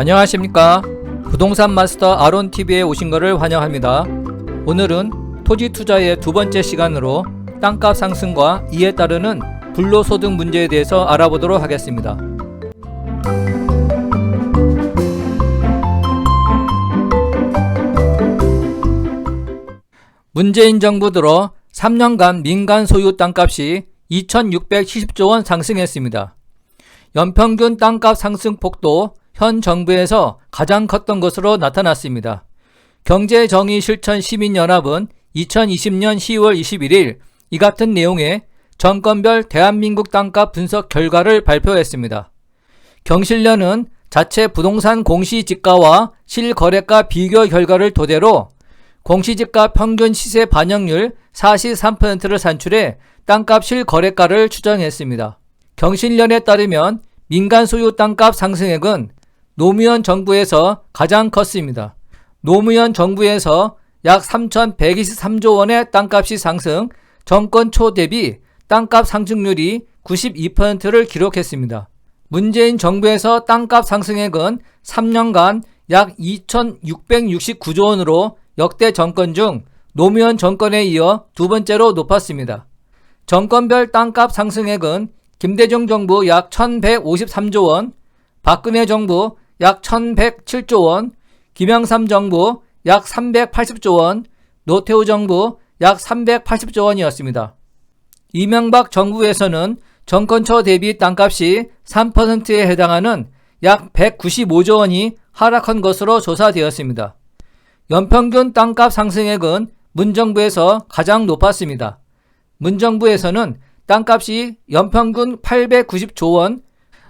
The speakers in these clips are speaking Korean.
안녕하십니까. 부동산 마스터 아론TV에 오신 것을 환영합니다. 오늘은 토지 투자의 두 번째 시간으로 땅값 상승과 이에 따르는 불로소득 문제에 대해서 알아보도록 하겠습니다. 문재인 정부 들어 3년간 민간 소유 땅값이 2,670조 원 상승했습니다. 연평균 땅값 상승폭도 현 정부에서 가장 컸던 것으로 나타났습니다. 경제정의실천시민연합은 2020년 10월 21일 이 같은 내용의 정권별 대한민국 땅값 분석 결과를 발표했습니다. 경실련은 자체 부동산 공시지가와 실거래가 비교 결과를 토대로 공시지가 평균 시세 반영률 43%를 산출해 땅값 실거래가를 추정했습니다. 경실련에 따르면 민간 소유 땅값 상승액은 노무현 정부에서 가장 컸습니다. 노무현 정부에서 약 3,123조 원의 땅값이 상승, 정권 초 대비 땅값 상승률이 92%를 기록했습니다. 문재인 정부에서 땅값 상승액은 3년간 약 2,669조 원으로 역대 정권 중 노무현 정권에 이어 두 번째로 높았습니다. 정권별 땅값 상승액은 김대중 정부 약 1,153조 원, 박근혜 정부 약 1,107조 원, 김영삼 정부 약 380조 원, 노태우 정부 약 380조 원이었습니다. 이명박 정부에서는 정권 초 대비 땅값이 3%에 해당하는 약 195조 원이 하락한 것으로 조사되었습니다. 연평균 땅값 상승액은 문정부에서 가장 높았습니다. 문정부에서는 땅값이 연평균 890조 원,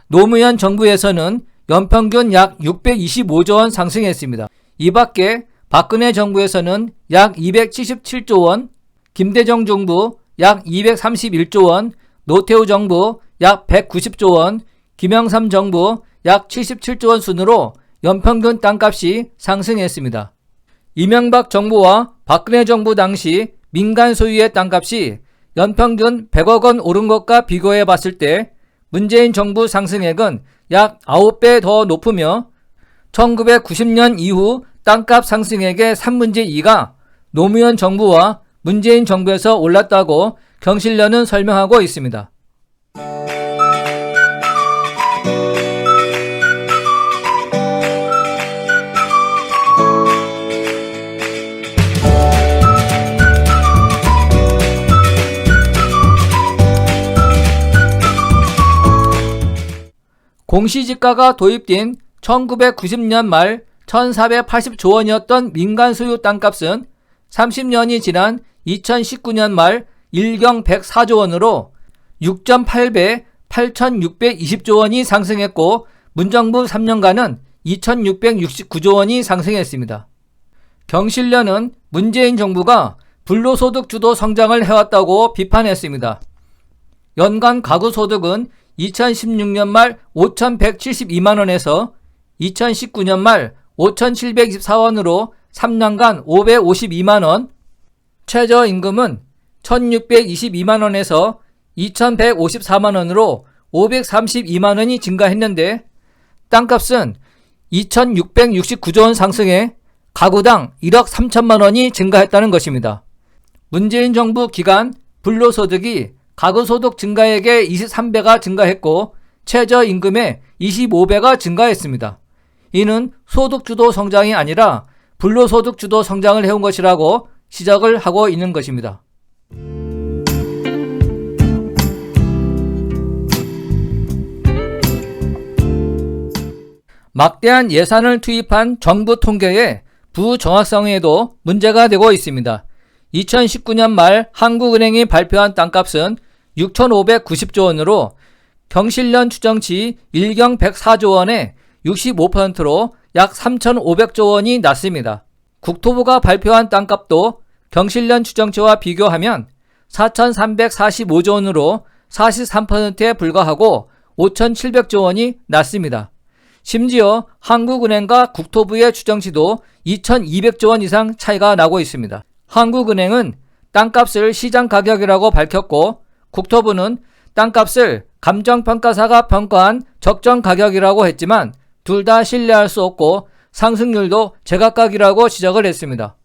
노무현 정부에서는 연평균 약 625조 원 상승했습니다. 이 밖에 박근혜 정부에서는 약 277조 원, 김대중 정부 약 231조 원, 노태우 정부 약 190조 원, 김영삼 정부 약 77조 원 순으로 연평균 땅값이 상승했습니다. 이명박 정부와 박근혜 정부 당시 민간 소유의 땅값이 연평균 100억 원 오른 것과 비교해 봤을 때 문재인 정부 상승액은 약 9배 더 높으며 1990년 이후 땅값 상승액의 3분의 2가 노무현 정부와 문재인 정부에서 올랐다고 경실련은 설명하고 있습니다. 공시지가가 도입된 1990년 말 1,480조 원이었던 민간 소유 땅값은 30년이 지난 2019년 말 일경 104조 원으로 6.8배 8,620조 원이 상승했고 문정부 3년간은 2,669조 원이 상승했습니다. 경실련은 문재인 정부가 불로소득 주도 성장을 해왔다고 비판했습니다. 연간 가구소득은 2016년 말 5,172만원에서 2019년 말 5,724원으로 3년간 552만원, 최저임금은 1,622만원에서 2,154만원으로 532만원이 증가했는데 땅값은 2,669조 원 상승해 가구당 1억 3천만원이 증가했다는 것입니다. 문재인 정부 기간 불로소득이 가구소득 증가액의 23배가 증가했고 최저임금의 25배가 증가했습니다. 이는 소득주도 성장이 아니라 불로소득주도 성장을 해온 것이라고 지적을 하고 있는 것입니다. 막대한 예산을 투입한 정부 통계의 부정확성에도 문제가 되고 있습니다. 2019년 말 한국은행이 발표한 땅값은 6,590조 원으로 경실련 추정치 일경 104조 원의 65%로 약 3,500조 원이 낮습니다. 국토부가 발표한 땅값도 경실련 추정치와 비교하면 4,345조 원으로 43%에 불과하고 5,700조 원이 낮습니다. 심지어 한국은행과 국토부의 추정치도 2,200조 원 이상 차이가 나고 있습니다. 한국은행은 땅값을 시장가격이라고 밝혔고 국토부는 땅값을 감정평가사가 평가한 적정가격이라고 했지만 둘 다 신뢰할 수 없고 상승률도 제각각이라고 지적을 했습니다.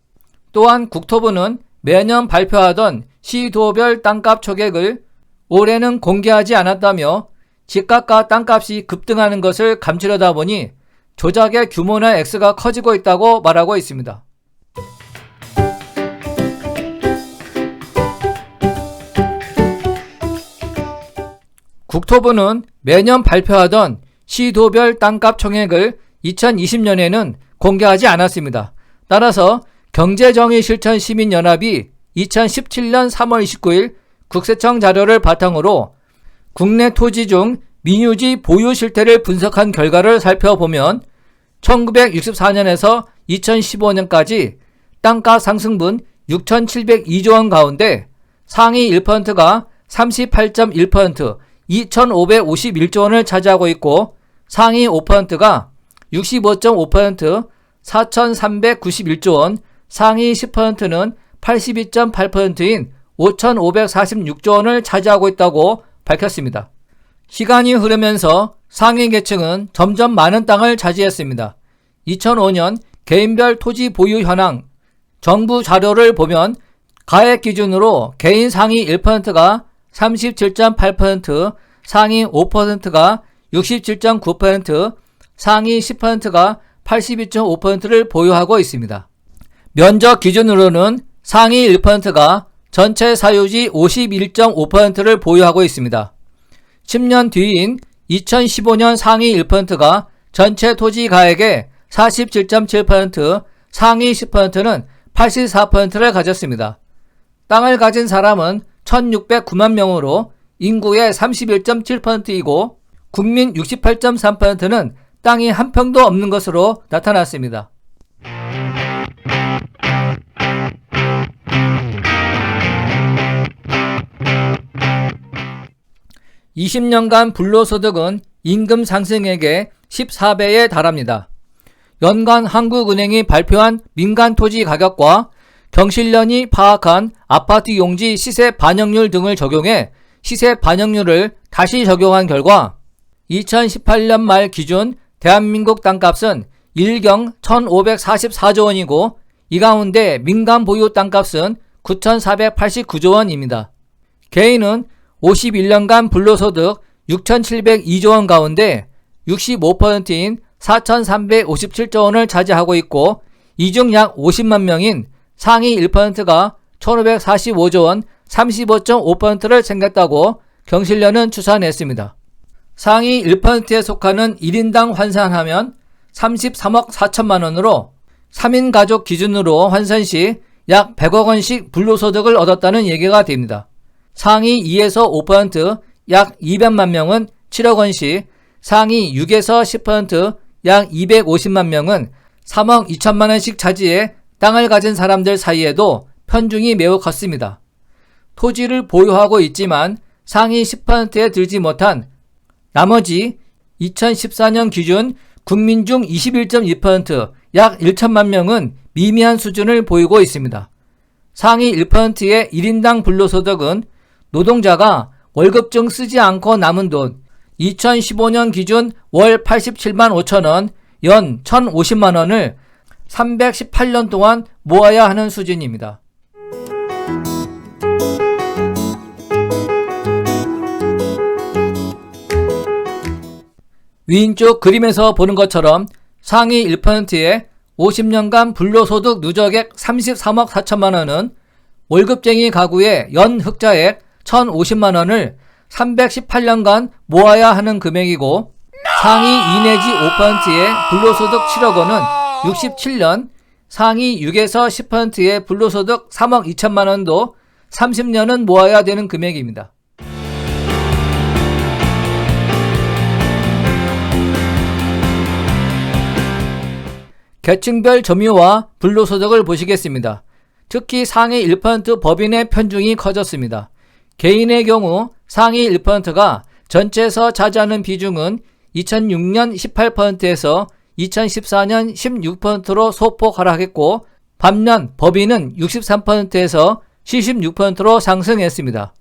또한 국토부는 매년 발표하던 시도별 땅값 초객을 올해는 공개하지 않았다며 집값과 땅값이 급등하는 것을 감추려다 보니 조작의 규모나 액수가 커지고 있다고 말하고 있습니다. 국토부는 매년 발표하던 시도별 땅값 총액을 2020년에는 공개하지 않았습니다. 따라서 경제정의실천시민연합이 2017년 3월 29일 국세청 자료를 바탕으로 국내 토지 중 민유지 보유 실태를 분석한 결과를 살펴보면 1964년에서 2015년까지 땅값 상승분 6,702조 원 가운데 상위 1%가 38.1%, 2,551조 원을 차지하고 있고 상위 5%가 65.5%, 4,391조 원, 상위 10%는 82.8%인 5,546조 원을 차지하고 있다고 밝혔습니다. 시간이 흐르면서 상위 계층은 점점 많은 땅을 차지했습니다. 2005년 개인별 토지 보유 현황 정부 자료를 보면 가액 기준으로 개인 상위 1%가 37.8%, 상위 5%가 67.9%, 상위 10%가 82.5%를 보유하고 있습니다. 면적 기준으로는 상위 1%가 전체 사유지 51.5%를 보유하고 있습니다. 10년 뒤인 2015년 상위 1%가 전체 토지 가액의 47.7%, 상위 10%는 84%를 가졌습니다. 땅을 가진 사람은 1609만 명으로 인구의 31.7%이고 국민 68.3%는 땅이 한 평도 없는 것으로 나타났습니다. 20년간 불로소득은 임금 상승액의 14배에 달합니다. 연간 한국은행이 발표한 민간 토지 가격과 경실련이 파악한 아파트 용지 시세 반영률 등을 적용해 시세 반영률을 다시 적용한 결과 2018년 말 기준 대한민국 땅값은 일경 1,544조 원이고 이 가운데 민간 보유 땅값은 9,489조 원입니다. 개인은 51년간 불로소득 6,702조 원 가운데 65%인 4,357조 원을 차지하고 있고 이 중 약 50만 명인 상위 1%가 1,545조 원 35.5%를 챙겼다고 경실련은 추산했습니다. 상위 1%에 속하는 1인당 환산하면 33억 4천만 원으로 3인 가족 기준으로 환산 시 약 100억 원씩 불로소득을 얻었다는 얘기가 됩니다. 상위 2에서 5%, 약 200만 명은 7억 원씩, 상위 6에서 10%, 약 250만 명은 3억 2천만 원씩 차지해 땅을 가진 사람들 사이에도 편중이 매우 컸습니다. 토지를 보유하고 있지만 상위 10%에 들지 못한 나머지 2014년 기준 국민 중 21.2%, 약 1천만 명은 미미한 수준을 보이고 있습니다. 상위 1%의 1인당 불로소득은 노동자가 월급증 쓰지 않고 남은 돈 2015년 기준 월 87만 5천 원, 연 1,050만 원을 318년 동안 모아야 하는 수준입니다. 위쪽 그림에서 보는 것처럼 상위 1%의 50년간 불로소득 누적액 33억 4천만 원은 월급쟁이 가구의 연 흑자액 1,050만 원을 318년간 모아야 하는 금액이고 상위 2 내지 5%의 불로소득 7억 원은 67년, 상위 6에서 10%의 불로소득 3억 2천만 원도 30년은 모아야 되는 금액입니다. 계층별 점유와 불로소득을 보시겠습니다. 특히 상위 1% 법인의 편중이 커졌습니다. 개인의 경우 상위 1%가 전체에서 차지하는 비중은 2006년 18%에서 2014년 16%로 소폭 하락했고 반면 법인은 63%에서 76%로 상승했습니다.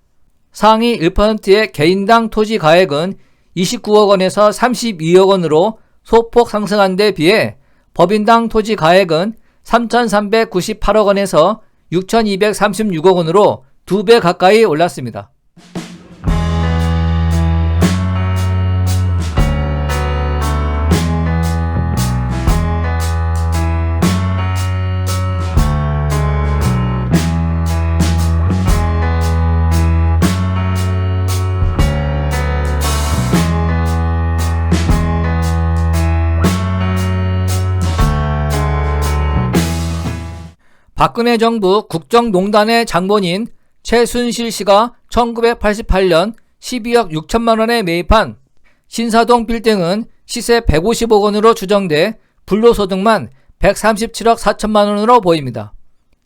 상위 1%의 개인당 토지 가액은 29억 원에서 32억 원으로 소폭 상승한 데 비해 법인당 토지 가액은 3,398억 원에서 6,236억 원으로 2배 가까이 올랐습니다. 박근혜 정부 국정농단의 장본인 최순실 씨가 1988년 12억 6천만 원에 매입한 신사동 빌딩은 시세 150억 원으로 추정돼 불로소득만 137억 4천만 원으로 보입니다.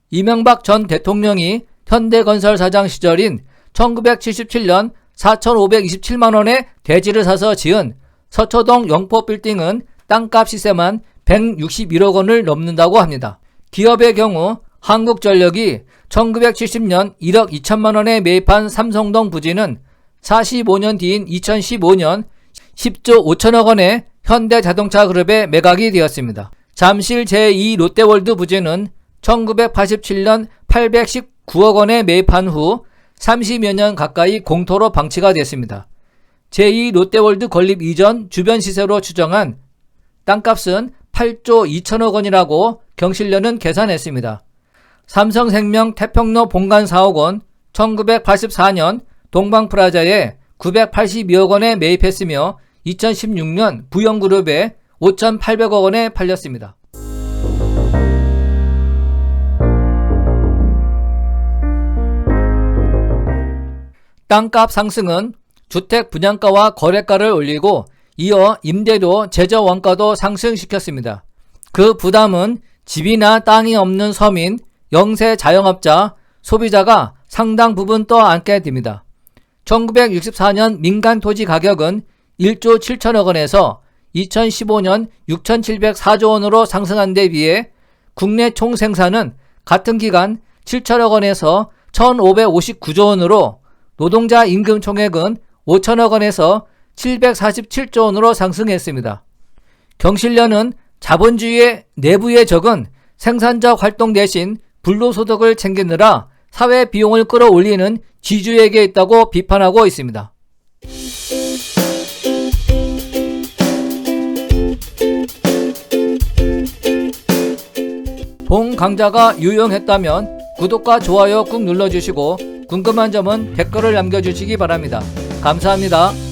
이명박 전 대통령이 현대건설 사장 시절인 1977년 4,527만 원에 대지를 사서 지은 서초동 영포 빌딩은 땅값 시세만 161억 원을 넘는다고 합니다. 기업의 경우 한국전력이 1970년 1억 2천만 원에 매입한 삼성동 부지는 45년 뒤인 2015년 10조 5천억 원에 현대자동차 그룹에 매각이 되었습니다. 잠실 제2 롯데월드 부지는 1987년 819억 원에 매입한 후 30여 년 가까이 공터로 방치가 됐습니다. 제2 롯데월드 건립 이전 주변 시세로 추정한 땅값은 8조 2천억 원이라고 경실련은 계산했습니다. 삼성생명 태평로 본관 4억 원, 1984년 동방프라자에 982억 원에 매입했으며 2016년 부영그룹에 5,800억 원에 팔렸습니다. 땅값 상승은 주택 분양가와 거래가를 올리고 이어 임대료, 제조 원가도 상승시켰습니다. 그 부담은 집이나 땅이 없는 서민, 영세 자영업자, 소비자가 상당 부분 떠안게 됩니다. 1964년 민간 토지 가격은 1조 7천억 원에서 2015년 6,704조 원으로 상승한 데 비해 국내 총 생산은 같은 기간 7천억 원에서 1,559조 원으로 노동자 임금 총액은 5천억 원에서 747조 원으로 상승했습니다. 경실련은 자본주의의 내부에 적은 생산적 활동 대신 불로소득을 챙기느라 사회 비용을 끌어올리는 지주에게 있다고 비판하고 있습니다. 본 강좌가 유용했다면 구독과 좋아요 꾹 눌러주시고 궁금한 점은 댓글을 남겨주시기 바랍니다. 감사합니다.